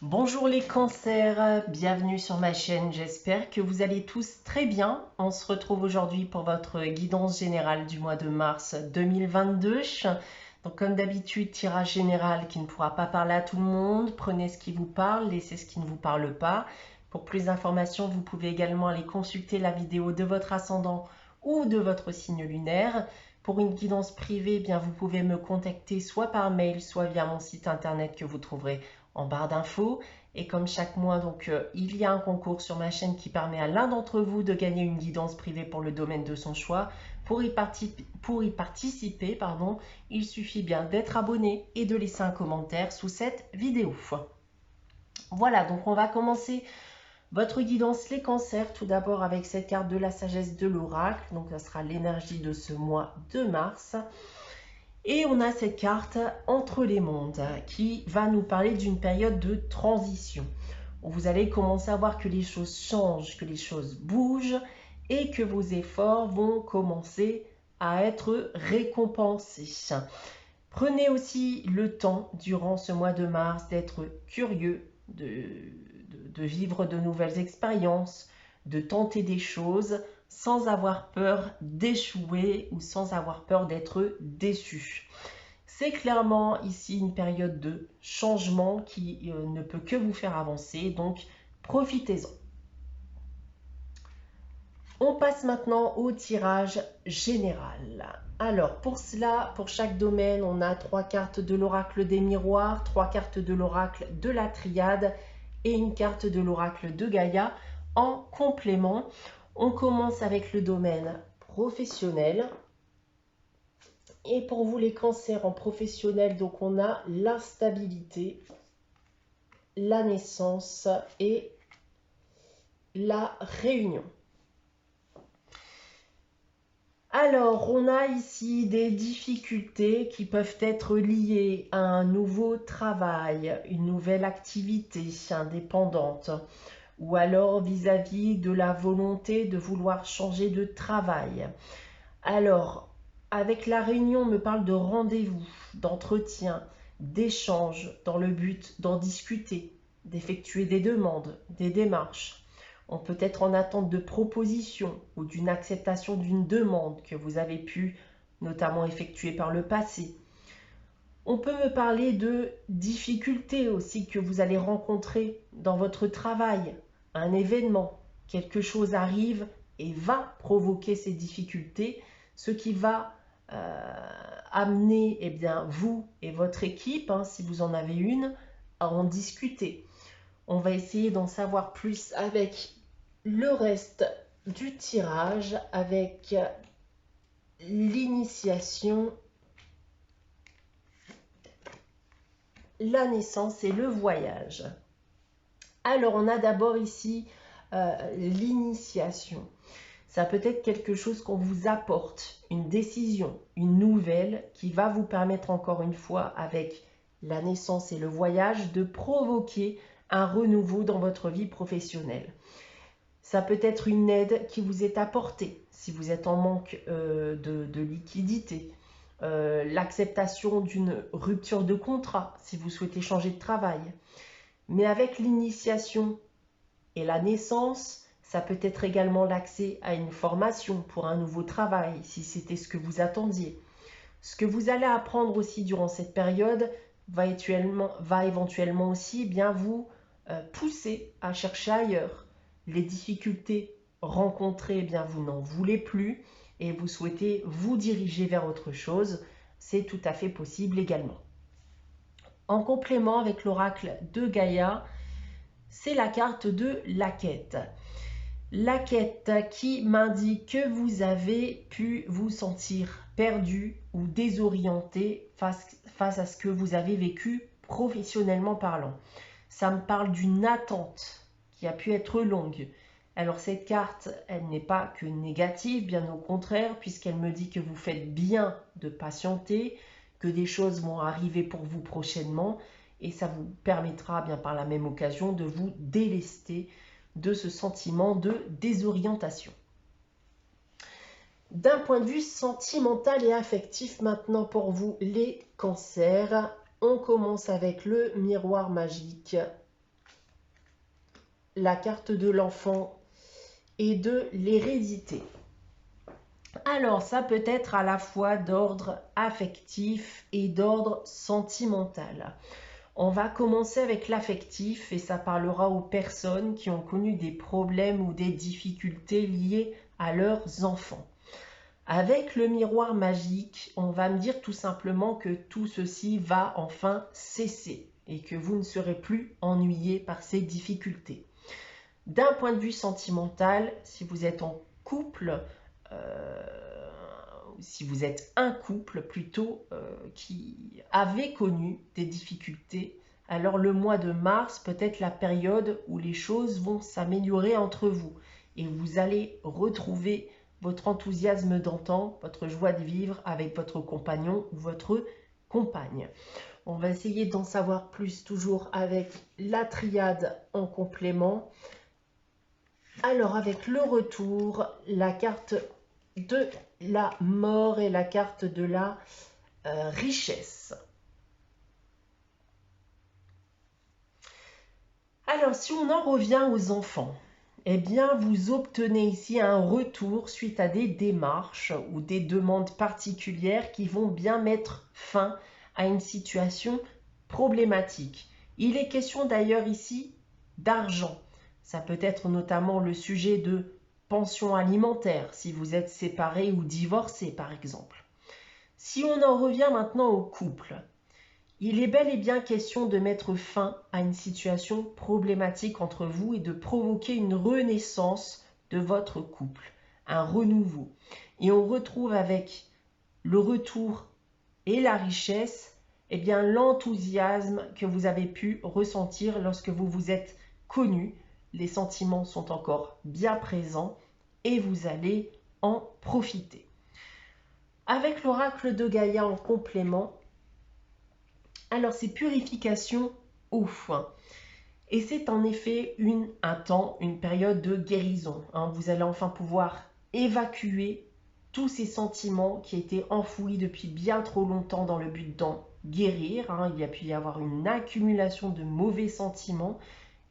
Bonjour les cancers, bienvenue sur ma chaîne, j'espère que vous allez tous très bien. On se retrouve aujourd'hui pour votre guidance générale du mois de mars 2022. Donc comme d'habitude, tirage général qui ne pourra pas parler à tout le monde. Prenez ce qui vous parle, laissez ce qui ne vous parle pas. Pour plus d'informations, vous pouvez également aller consulter la vidéo de votre ascendant ou de votre signe lunaire. Pour une guidance privée, bien vous pouvez me contacter soit par mail, soit via mon site internet que vous trouverez en barre d'infos. Et comme chaque mois, il y a un concours sur ma chaîne qui permet à l'un d'entre vous de gagner une guidance privée pour le domaine de son choix. Pour y participer, il suffit bien d'être abonné et de laisser un commentaire sous cette vidéo. Voilà, donc on va commencer votre guidance les cancers, tout d'abord avec cette carte de la sagesse de l'oracle. Donc ça sera l'énergie de ce mois de mars. Et on a cette carte entre les mondes qui va nous parler d'une période de transition. Vous allez commencer à voir que les choses changent, que les choses bougent et que vos efforts vont commencer à être récompensés. Prenez aussi le temps durant ce mois de mars d'être curieux, de vivre de nouvelles expériences, de tenter des choses sans avoir peur d'échouer ou sans avoir peur d'être déçu. C'est clairement ici une période de changement qui ne peut que vous faire avancer, donc profitez-en. On passe maintenant au tirage général. Alors pour cela, pour chaque domaine, on a 3 cartes de l'oracle des miroirs, 3 cartes de l'oracle de la triade et une carte de l'oracle de Gaïa en complément. On commence avec le domaine professionnel. Et pour vous les cancers en professionnel, donc on a l'instabilité, la naissance et la réunion. Alors, on a ici des difficultés qui peuvent être liées à un nouveau travail, une nouvelle activité indépendante, ou alors vis-à-vis de la volonté de vouloir changer de travail. Alors, avec la réunion, on me parle de rendez-vous, d'entretien, d'échange dans le but d'en discuter, d'effectuer des demandes, des démarches. On peut être en attente de propositions ou d'une acceptation d'une demande que vous avez pu notamment effectuer par le passé. On peut me parler de difficultés aussi que vous allez rencontrer dans votre travail, un événement, quelque chose arrive et va provoquer ces difficultés, ce qui va amener vous et votre équipe, si vous en avez une, à en discuter. On va essayer d'en savoir plus avec le reste du tirage, avec l'initiation, la naissance et le voyage. Alors, on a d'abord ici l'initiation. Ça peut être quelque chose qu'on vous apporte, une décision, une nouvelle qui va vous permettre encore une fois, avec la naissance et le voyage, de provoquer un renouveau dans votre vie professionnelle. Ça peut être une aide qui vous est apportée si vous êtes en manque de liquidité. L'acceptation d'une rupture de contrat si vous souhaitez changer de travail. Mais avec l'initiation et la naissance, ça peut être également l'accès à une formation pour un nouveau travail si c'était ce que vous attendiez. Ce que vous allez apprendre aussi durant cette période va éventuellement aussi vous pousser à chercher ailleurs. Les difficultés rencontrées, vous n'en voulez plus et vous souhaitez vous diriger vers autre chose. C'est tout à fait possible également. En complément avec l'oracle de Gaïa, c'est la carte de la quête. La quête qui m'indique que vous avez pu vous sentir perdu ou désorienté face à ce que vous avez vécu professionnellement parlant. Ça me parle d'une attente qui a pu être longue. Alors cette carte, elle n'est pas que négative, bien au contraire, puisqu'elle me dit que vous faites bien de patienter, que des choses vont arriver pour vous prochainement, et ça vous permettra bien par la même occasion de vous délester de ce sentiment de désorientation. D'un point de vue sentimental et affectif maintenant pour vous les cancers, on commence avec le miroir magique la carte de l'enfant et de l'hérédité. Alors, ça peut être à la fois d'ordre affectif et d'ordre sentimental. On va commencer avec l'affectif et ça parlera aux personnes qui ont connu des problèmes ou des difficultés liées à leurs enfants. Avec le miroir magique, on va me dire tout simplement que tout ceci va enfin cesser et que vous ne serez plus ennuyé par ces difficultés. D'un point de vue sentimental, si vous êtes en couple, si vous êtes un couple plutôt qui avait connu des difficultés, alors le mois de mars peut être la période où les choses vont s'améliorer entre vous et vous allez retrouver votre enthousiasme d'antan, votre joie de vivre avec votre compagnon ou votre compagne. On va essayer d'en savoir plus toujours avec la triade en complément. Alors avec le retour, la carte de la mort et la carte de la richesse. Alors si on en revient aux enfants, eh bien vous obtenez ici un retour suite à des démarches ou des demandes particulières qui vont bien mettre fin à une situation problématique. Il est question d'ailleurs ici d'argent. Ça peut être notamment le sujet de pension alimentaire, si vous êtes séparé ou divorcé par exemple. Si on en revient maintenant au couple, il est bel et bien question de mettre fin à une situation problématique entre vous et de provoquer une renaissance de votre couple, un renouveau. Et on retrouve avec le retour et la richesse, eh bien l'enthousiasme que vous avez pu ressentir lorsque vous vous êtes connus. Les sentiments sont encore bien présents et vous allez en profiter. Avec l'oracle de Gaïa en complément, alors c'est purification au foin. Et c'est en effet un temps, une période de guérison. Vous allez enfin pouvoir évacuer tous ces sentiments qui étaient enfouis depuis bien trop longtemps dans le but d'en guérir. Il y a pu y avoir une accumulation de mauvais sentiments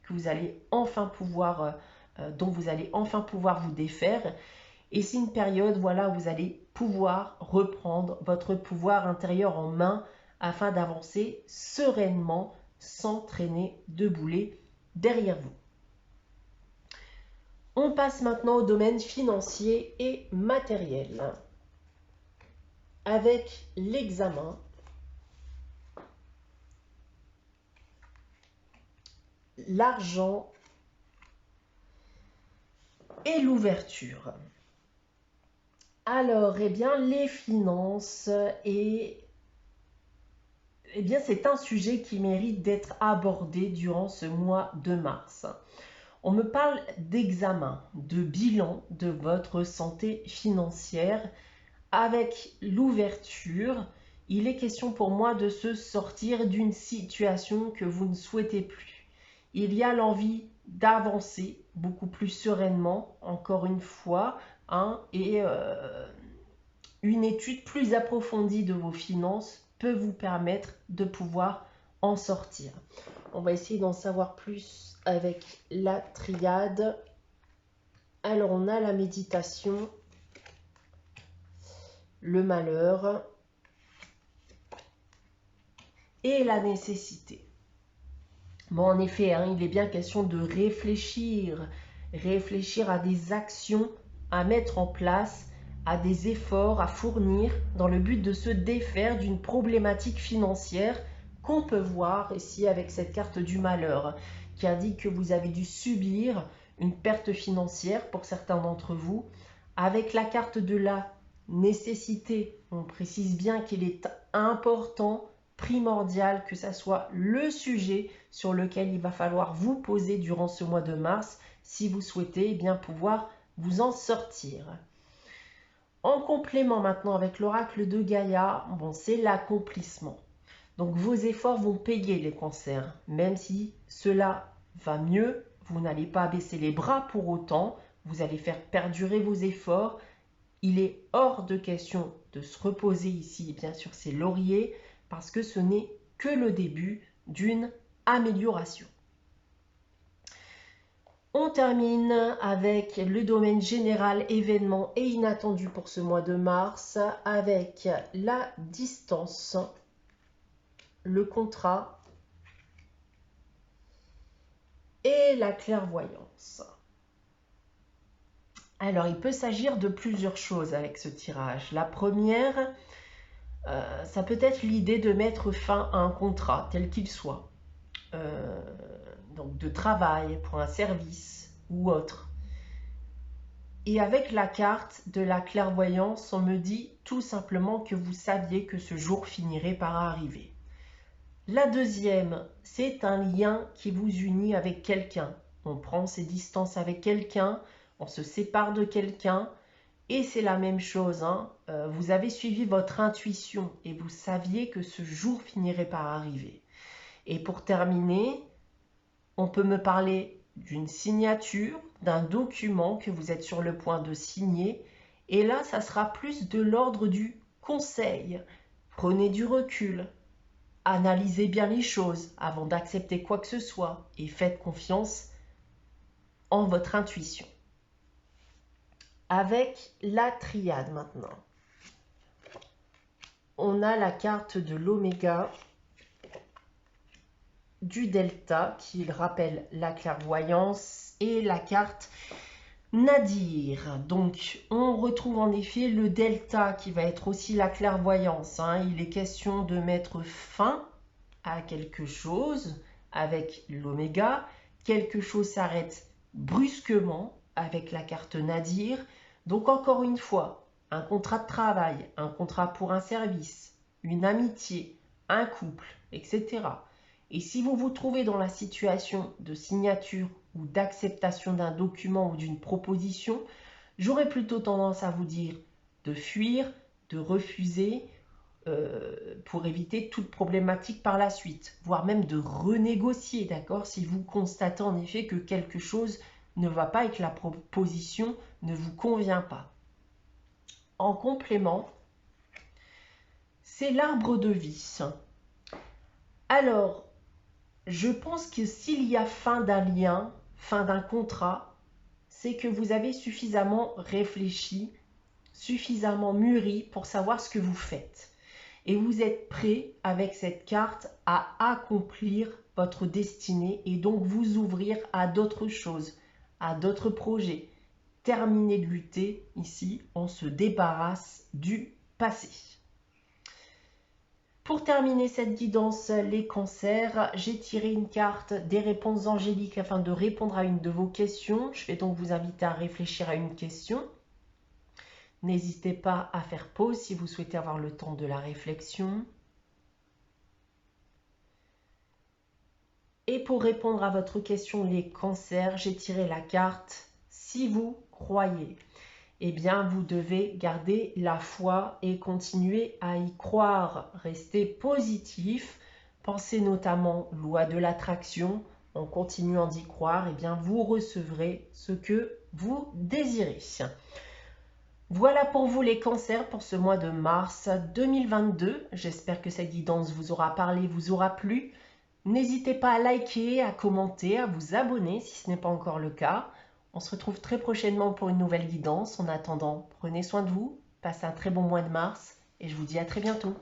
que vous allez enfin pouvoir, dont vous allez enfin pouvoir vous défaire. Et c'est une période où vous allez pouvoir reprendre votre pouvoir intérieur en main afin d'avancer sereinement sans traîner de boulet derrière vous. On passe maintenant au domaine financier et matériel avec l'examen, l'argent et l'ouverture. Alors, les finances c'est un sujet qui mérite d'être abordé durant ce mois de mars. On me parle d'examen, de bilan de votre santé financière. Avec l'ouverture, il est question pour moi de se sortir d'une situation que vous ne souhaitez plus. Il y a l'envie d'avancer beaucoup plus sereinement, encore une fois, et une étude plus approfondie de vos finances peut vous permettre de pouvoir en sortir. On va essayer d'en savoir plus avec la triade. Alors on a la méditation, le malheur et la nécessité. Bon, en effet, il est bien question de réfléchir à des actions à mettre en place, à des efforts à fournir dans le but de se défaire d'une problématique financière qu'on peut voir ici avec cette carte du malheur qui indique que vous avez dû subir une perte financière pour certains d'entre vous. Avec la carte de la nécessité, on précise bien qu'il est important, primordial que ça soit le sujet sur lequel il va falloir vous poser durant ce mois de mars si vous souhaitez pouvoir vous en sortir. En complément maintenant avec l'oracle de Gaïa, c'est l'accomplissement. Donc vos efforts vont payer les cancers. Même si cela va mieux, vous n'allez pas baisser les bras pour autant. Vous allez faire perdurer vos efforts. Il est hors de question de se reposer ici, sur ses lauriers, parce que ce n'est que le début d'une amélioration. On termine avec le domaine général, événements et inattendus pour ce mois de mars, avec la distance, le contrat et la clairvoyance. Alors, il peut s'agir de plusieurs choses avec ce tirage. La première, ça peut être l'idée de mettre fin à un contrat, tel qu'il soit. Donc de travail, pour un service ou autre. Et avec la carte de la clairvoyance, on me dit tout simplement que vous saviez que ce jour finirait par arriver. La deuxième, c'est un lien qui vous unit avec quelqu'un. On prend ses distances avec quelqu'un, on se sépare de quelqu'un, et c'est la même chose. Vous avez suivi votre intuition et vous saviez que ce jour finirait par arriver. Et pour terminer, on peut me parler d'une signature, d'un document que vous êtes sur le point de signer. Et là, ça sera plus de l'ordre du conseil. Prenez du recul. Analysez bien les choses avant d'accepter quoi que ce soit. Et faites confiance en votre intuition. Avec la triade maintenant. On a la carte de l'oméga, du delta qui rappelle la clairvoyance et la carte Nadir. Donc on retrouve en effet le delta qui va être aussi la clairvoyance. Il est question de mettre fin à quelque chose avec l'oméga. Quelque chose s'arrête brusquement avec la carte Nadir. Donc encore une fois, un contrat de travail, un contrat pour un service, une amitié, un couple, etc. Et si vous vous trouvez dans la situation de signature ou d'acceptation d'un document ou d'une proposition, j'aurais plutôt tendance à vous dire de fuir, de refuser pour éviter toute problématique par la suite, voire même de renégocier, d'accord, si vous constatez en effet que quelque chose ne va pas et que la proposition ne vous convient pas. En complément, c'est l'arbre de vie. Alors, je pense que s'il y a fin d'un lien, fin d'un contrat, c'est que vous avez suffisamment réfléchi, suffisamment mûri pour savoir ce que vous faites. Et vous êtes prêt avec cette carte à accomplir votre destinée et donc vous ouvrir à d'autres choses, à d'autres projets. Terminer de lutter, ici, on se débarrasse du passé. Pour terminer cette guidance, les cancers, j'ai tiré une carte des réponses angéliques afin de répondre à une de vos questions. Je vais donc vous inviter à réfléchir à une question. N'hésitez pas à faire pause si vous souhaitez avoir le temps de la réflexion. Et pour répondre à votre question, les cancers, j'ai tiré la carte « Si vous croyez ». Eh bien, vous devez garder la foi et continuer à y croire. Restez positif. Pensez notamment loi de l'attraction. En continuant d'y croire, eh bien, vous recevrez ce que vous désirez. Voilà pour vous les cancers pour ce mois de mars 2022. J'espère que cette guidance vous aura parlé, vous aura plu. N'hésitez pas à liker, à commenter, à vous abonner si ce n'est pas encore le cas. On se retrouve très prochainement pour une nouvelle guidance. En attendant, prenez soin de vous, passez un très bon mois de mars et je vous dis à très bientôt.